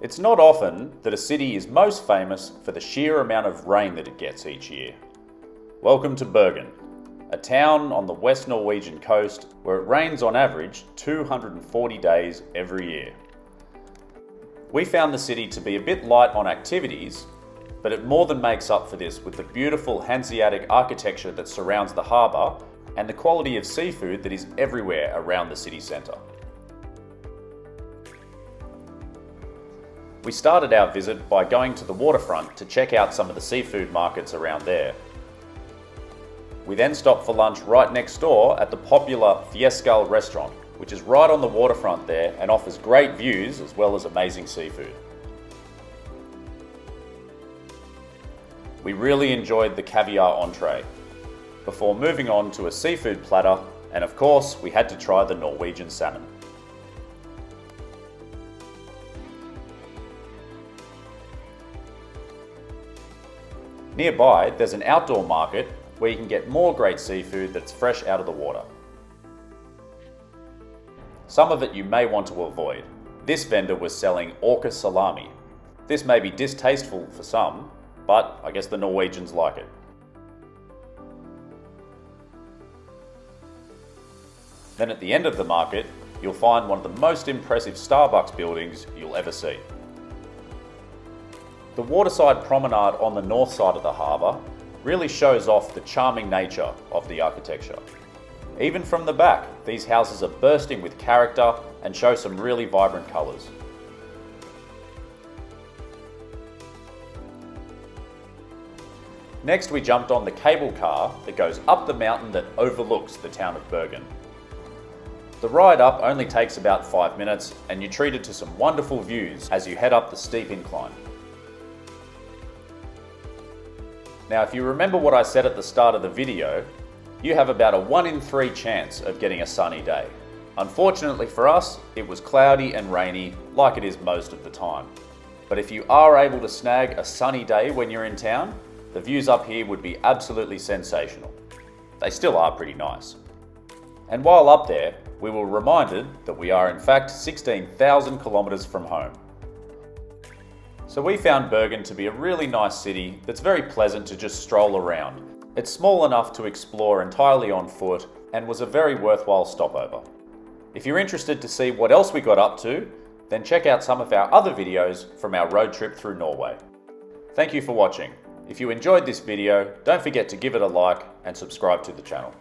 It's not often that a city is most famous for the sheer amount of rain that it gets each year. Welcome to Bergen, a town on the West Norwegian coast where it rains on average 240 days every year. We found the city to be a bit light on activities, but it more than makes up for this with the beautiful Hanseatic architecture that surrounds the harbour and the quality of seafood that is everywhere around the city centre. We started our visit by going to the waterfront to check out some of the seafood markets around there. We then stopped for lunch right next door at the popular Fjellskål restaurant, which is right on the waterfront there and offers great views as well as amazing seafood. We really enjoyed the caviar entree, before moving on to a seafood platter, and of course we had to try the Norwegian salmon. Nearby, there's an outdoor market where you can get more great seafood that's fresh out of the water. Some of it you may want to avoid. This vendor was selling orca salami. This may be distasteful for some, but I guess the Norwegians like it. Then at the end of the market, you'll find one of the most impressive Starbucks buildings you'll ever see. The waterside promenade on the north side of the harbour really shows off the charming nature of the architecture. Even from the back, these houses are bursting with character and show some really vibrant colours. Next we jumped on the cable car that goes up the mountain that overlooks the town of Bergen. The ride up only takes about 5 minutes and you're treated to some wonderful views as you head up the steep incline. Now, if you remember what I said at the start of the video, you have about a 1 in 3 chance of getting a sunny day. Unfortunately for us, it was cloudy and rainy like it is most of the time. But if you are able to snag a sunny day when you're in town, the views up here would be absolutely sensational. They still are pretty nice. And while up there, we were reminded that we are in fact 16,000 kilometres from home. So we found Bergen to be a really nice city that's very pleasant to just stroll around. It's small enough to explore entirely on foot and was a very worthwhile stopover. If you're interested to see what else we got up to, then check out some of our other videos from our road trip through Norway. Thank you for watching. If you enjoyed this video, don't forget to give it a like and subscribe to the channel.